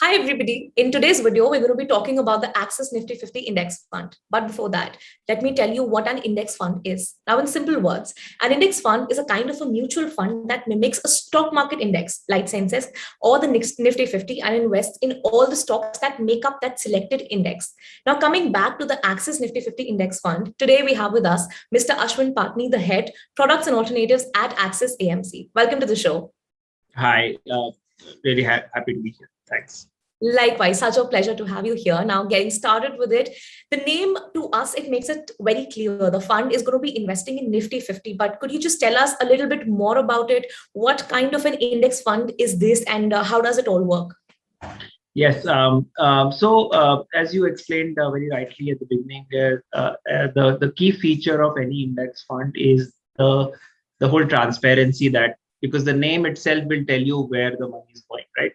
Hi everybody. In today's video, we're going to be talking about the Axis Nifty 50 Index Fund. But before that, let me tell you what an index fund is. Now, in simple words, an index fund is a kind of a mutual fund that mimics a stock market index, like Sensex or the Nifty 50, and invests in all the stocks that make up that selected index. Now, coming back to the Axis Nifty 50 Index Fund, today we have with us Mr. Ashwin Patni, the head products and alternatives at Axis AMC. Welcome to the show. Hi, really happy to be here. Thanks. Likewise, such a pleasure to have you here. Now, getting started with it, the name to us, it makes it very clear. The fund is going to be investing in Nifty 50, but could you just tell us a little bit more about it? What kind of an index fund is this and how does it all work? Yes. As you explained very rightly at the beginning, the key feature of any index fund is the whole transparency, that because the name itself will tell you where the money is going, right?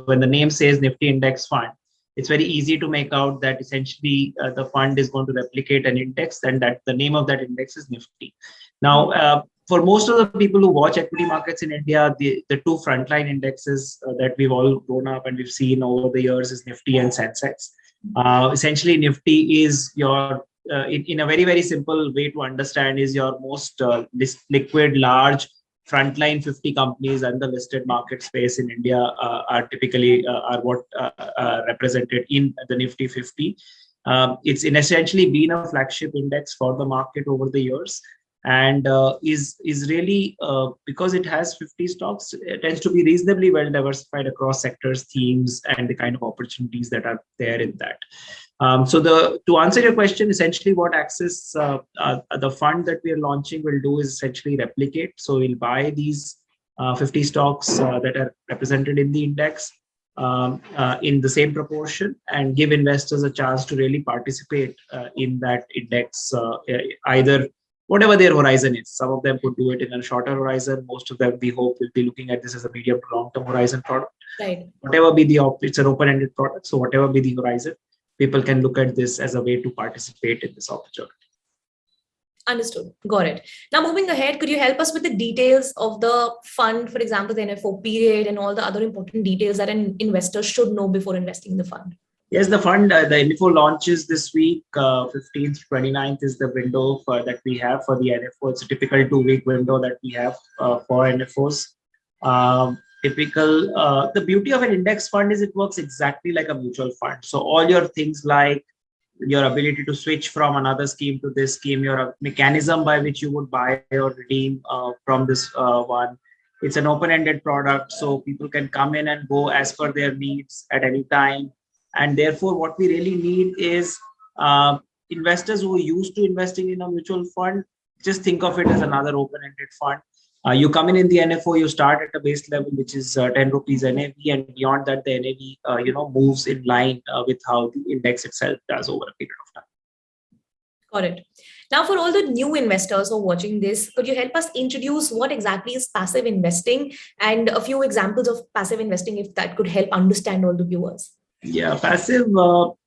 When the name says Nifty Index Fund, it's very easy to make out that essentially the fund is going to replicate an index, and that the name of that index is Nifty. Now, for most of the people who watch equity markets in India, the two frontline indexes that we've all grown up and we've seen over the years is Nifty and Sensex. Essentially, Nifty is your, in a very, very simple way to understand, is your most liquid, large frontline 50 companies, and the listed market space in India are typically what represented in the Nifty 50. It's essentially been a flagship index for the market over the years, and is really because it has 50 stocks, it tends to be reasonably well diversified across sectors, themes, and the kind of opportunities that are there in that. To answer your question, essentially what Axis, the fund that we are launching, will do is essentially replicate. So we'll buy these 50 stocks that are represented in the index in the same proportion, and give investors a chance to really participate in that index, either whatever their horizon is. Some of them could do it in a shorter horizon. Most of them, we hope, will be looking at this as a medium to long-term horizon product. Right. Whatever be it's an open-ended product. So whatever be the horizon, people can look at this as a way to participate in this opportunity. Understood. Got it. Now, moving ahead, could you help us with the details of the fund, for example, the NFO period and all the other important details that an investor should know before investing in the fund? Yes, the fund, the NFO launches this week, 15th to 29th is the window that we have for the NFO. It's a typical 2-week window that we have for NFOs. The beauty of an index fund is it works exactly like a mutual fund. So all your things like your ability to switch from another scheme to this scheme, your mechanism by which you would buy or redeem from this one. It's an open-ended product, so people can come in and go as per their needs at any time. And therefore, what we really need is investors who are used to investing in a mutual fund, just think of it as another open-ended fund. You come in the NFO, you start at a base level, which is 10 rupees NAV, and beyond that, the NAV moves in line with how the index itself does over a period of time. Got it. Now, for all the new investors who are watching this, could you help us introduce what exactly is passive investing and a few examples of passive investing, if that could help understand all the viewers? Yeah, passive,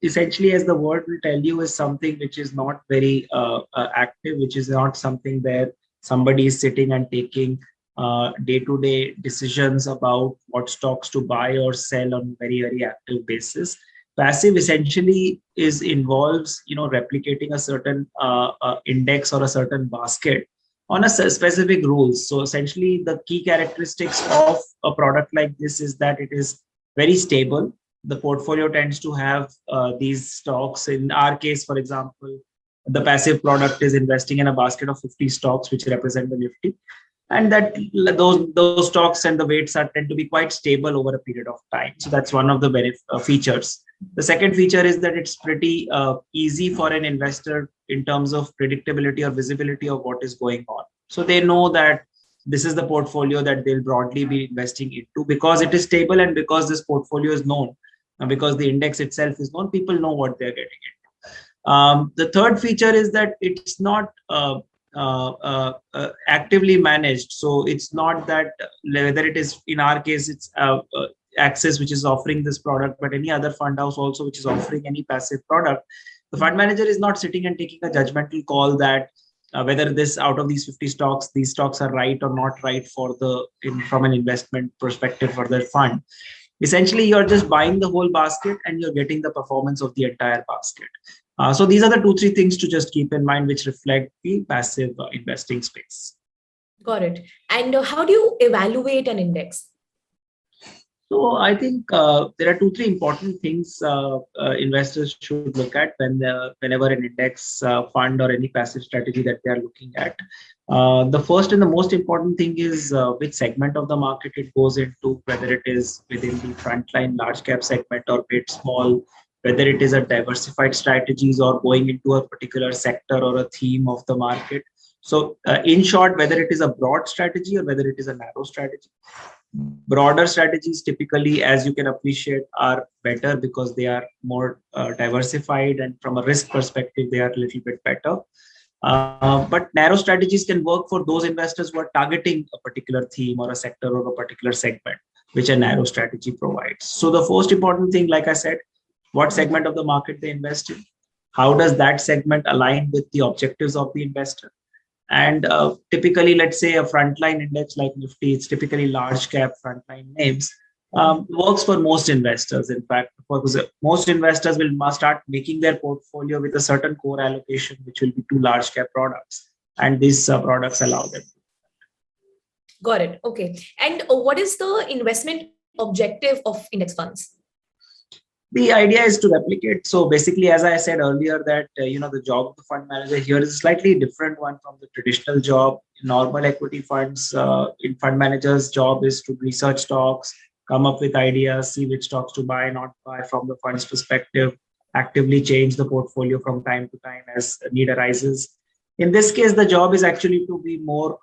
essentially, as the word will tell you, is something which is not very active, which is not something where somebody is sitting and taking day-to-day decisions about what stocks to buy or sell on a very, very active basis. Passive essentially involves, replicating a certain index or a certain basket on a specific rules. So essentially, the key characteristics of a product like this is that it is very stable. The portfolio tends to have these stocks. In our case, for example, the passive product is investing in a basket of 50 stocks, which represent the Nifty. And that those stocks and the weights tend to be quite stable over a period of time. So that's one of the features. The second feature is that it's pretty easy for an investor in terms of predictability or visibility of what is going on. So they know that this is the portfolio that they'll broadly be investing into, because it is stable and because this portfolio is known, and because the index itself is known, people know what they're getting into. The third feature is that it's not actively managed. So it's not that whether it is, in our case, it's Axis, which is offering this product, but any other fund house also which is offering any passive product, the fund manager is not sitting and taking a judgmental call that whether this, out of these 50 stocks, these stocks are right or not right from an investment perspective for their fund. Essentially, you're just buying the whole basket and you're getting the performance of the entire basket. So these are the 2-3 things to just keep in mind, which reflect the passive investing space. Got it. And how do you evaluate an index? So I think there are 2-3 important things investors should look at whenever an index fund or any passive strategy that they are looking at. The first and the most important thing is which segment of the market it goes into, whether it is within the frontline large cap segment or mid small, whether it is a diversified strategies or going into a particular sector or a theme of the market. So in short, whether it is a broad strategy or whether it is a narrow strategy. Broader strategies typically, as you can appreciate, are better because they are more diversified, and from a risk perspective, they are a little bit better. But narrow strategies can work for those investors who are targeting a particular theme or a sector or a particular segment, which a narrow strategy provides. So the first important thing, like I said, what segment of the market they invest in, how does that segment align with the objectives of the investor? And typically, let's say a frontline index like Nifty, it's typically large cap frontline names, works for most investors. In fact, because most investors must start making their portfolio with a certain core allocation, which will be to large cap products. And these products allow them. Got it. Okay. And what is the investment objective of index funds? The idea is to replicate. So basically, as I said earlier, that the job of the fund manager here is a slightly different one from the traditional job. In normal equity funds, in fund managers' job is to research stocks, come up with ideas, see which stocks to buy, not buy from the fund's perspective, actively change the portfolio from time to time as need arises. In this case, the job is actually to be more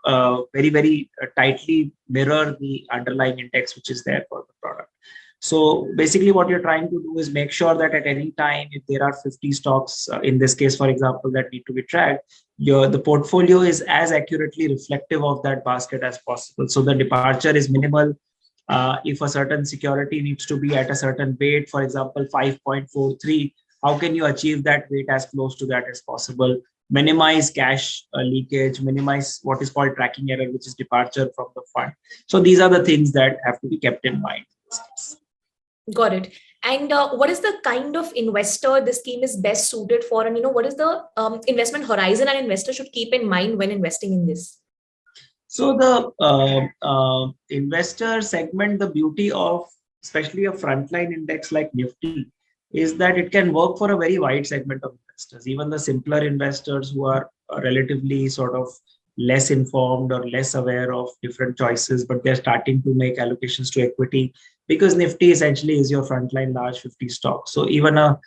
very, very tightly mirror the underlying index which is there for the product. So basically what you're trying to do is make sure that at any time, if there are 50 stocks, in this case, for example, that need to be tracked, the portfolio is as accurately reflective of that basket as possible. So the departure is minimal. If a certain security needs to be at a certain weight, for example, 5.43, how can you achieve that weight as close to that as possible? Minimize cash leakage, minimize what is called tracking error, which is departure from the fund. So these are the things that have to be kept in mind. Got it. And what is the kind of investor this scheme is best suited for? And what is the investment horizon an investor should keep in mind when investing in this? So the investor segment, the beauty of especially a frontline index like Nifty is that it can work for a very wide segment of investors. Even the simpler investors who are relatively sort of less informed or less aware of different choices, but they're starting to make allocations to equity, because Nifty essentially is your frontline large 50 stock. So even a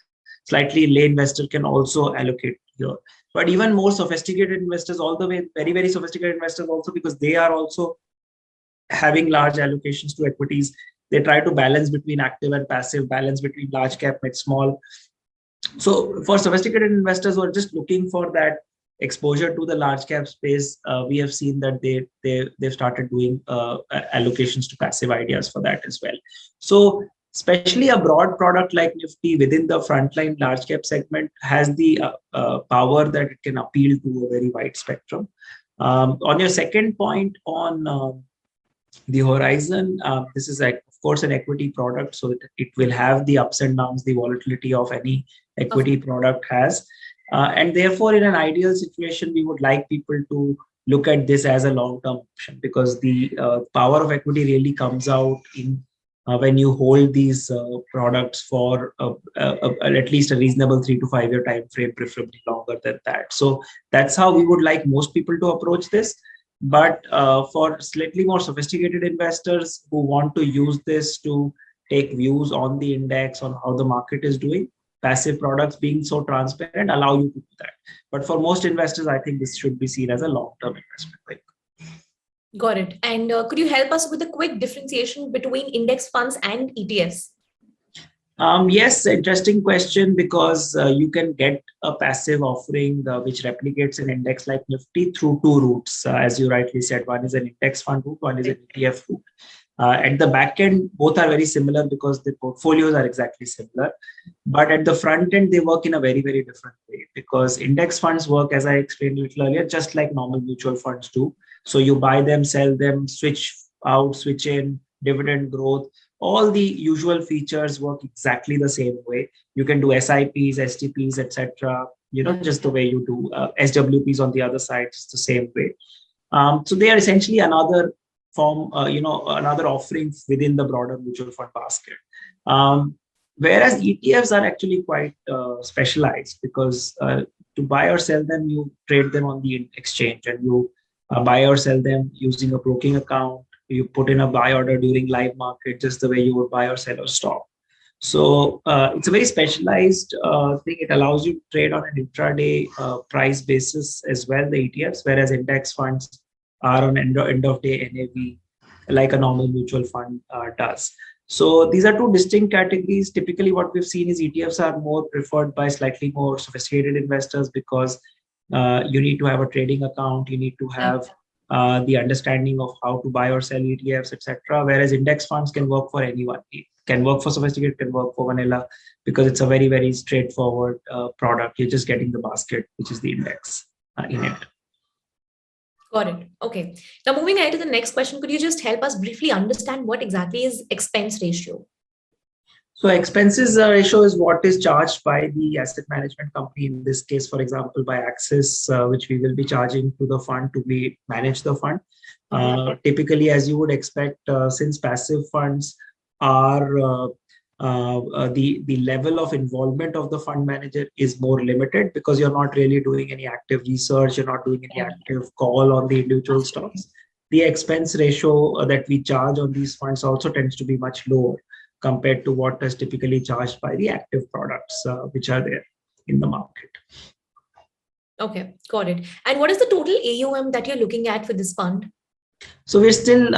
slightly lay investor can also allocate here. But even more sophisticated investors, all the way, very, very sophisticated investors also, because they are also having large allocations to equities. They try to balance between active and passive, balance between large cap, mid, small. So for sophisticated investors who are just looking for that exposure to the large cap space, we have seen that they've started doing allocations to passive ideas for that as well. So especially a broad product like Nifty within the frontline large cap segment has the power that it can appeal to a very wide spectrum. On your second point on the horizon, this is of course an equity product, so it will have the ups and downs, the volatility of any equity product has. And therefore, in an ideal situation, we would like people to look at this as a long-term option, because the power of equity really comes out in when you hold these products for at least a reasonable 3 to 5 year time frame, preferably longer than that. So that's how we would like most people to approach this. But for slightly more sophisticated investors who want to use this to take views on the index, on how the market is doing, passive products being so transparent allow you to do that. But for most investors, I think this should be seen as a long-term investment. Got it. And could you help us with a quick differentiation between index funds and ETFs? Yes, interesting question, because you can get a passive offering which replicates an index like Nifty through two routes. As you rightly said, one is an index fund route, one is an ETF route. At the back end, both are very similar because the portfolios are exactly similar. But at the front end, they work in a very, very different way, because index funds work, as I explained a little earlier, just like normal mutual funds do. So you buy them, sell them, switch out, switch in, dividend growth, all the usual features work exactly the same way. You can do SIPs, STPs, etc. Just the way you do SWPs on the other side, just the same way. So they are essentially another form, another offering within the broader mutual fund basket. Whereas ETFs are actually quite specialized, because to buy or sell them, you trade them on the exchange, and you buy or sell them using a broking account. You put in a buy order during live market, just the way you would buy or sell a stock. So it's a very specialized thing. It allows you to trade on an intraday price basis as well, the ETFs, whereas index funds are on end of day NAV, like a normal mutual fund does. So these are two distinct categories. Typically, what we've seen is ETFs are more preferred by slightly more sophisticated investors, because you need to have a trading account, you need to have the understanding of how to buy or sell ETFs, etc. Whereas index funds can work for anyone. It can work for sophisticated, can work for vanilla, because it's a very, very straightforward product. You're just getting the basket, which is the index in it. Got it. Okay. Now, moving ahead to the next question, could you just help us briefly understand what exactly is expense ratio? So expenses ratio is what is charged by the asset management company, in this case, for example, by Axis, which we will be charging to the fund to be manage the fund. Typically, as you would expect, since passive funds are the level of involvement of the fund manager is more limited, because you're not really doing any active research, you're not doing any active call on the individual stocks. The expense ratio that we charge on these funds also tends to be much lower compared to what is typically charged by the active products which are there in the market. Okay, got it. And what is the total AUM that you're looking at for this fund? So we're still,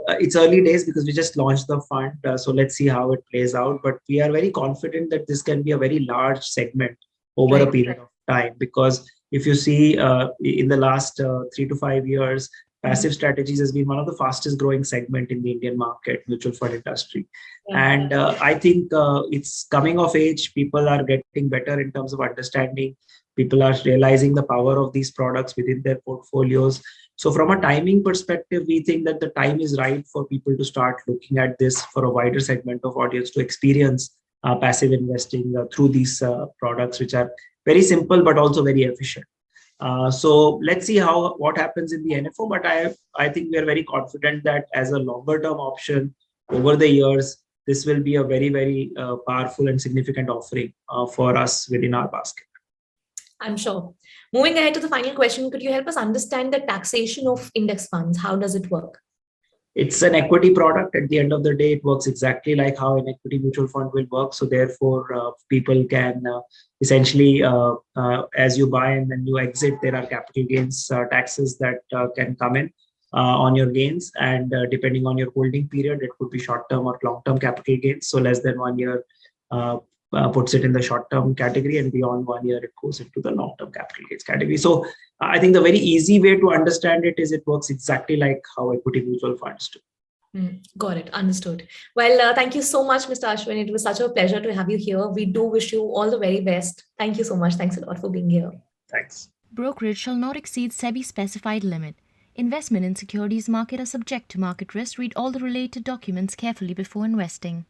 it's early days because we just launched the fund. So let's see how it plays out. But we are very confident that this can be a very large segment over a period of time. Because if you see in the last 3 to 5 years, passive strategies has been one of the fastest growing segment in the Indian market, mutual fund industry. And I think it's coming of age. People are getting better in terms of understanding. People are realizing the power of these products within their portfolios. So from a timing perspective, we think that the time is right for people to start looking at this for a wider segment of audience to experience passive investing through these products, which are very simple but also very efficient. So let's see what happens in the NFO. But I think we are very confident that as a longer term option over the years, this will be a very, very powerful and significant offering for us within our basket. I'm sure. Moving ahead to the final question, could you help us understand the taxation of index funds? How does it work? It's an equity product. At the end of the day, it works exactly like how an equity mutual fund will work. So therefore, people can essentially, as you buy and then you exit, there are capital gains taxes that can come in on your gains. And depending on your holding period, it could be short-term or long-term capital gains. So less than 1 year puts it in the short-term category, and beyond 1 year, it goes into the long-term capital gains category. So I think the very easy way to understand it is it works exactly like how equity mutual funds do. Got it. Understood. Well, thank you so much, Mr. Ashwin. It was such a pleasure to have you here. We do wish you all the very best. Thank you so much. Thanks a lot for being here. Thanks. Brokerage shall not exceed SEBI specified limit. Investment in securities market are subject to market risk. Read all the related documents carefully before investing.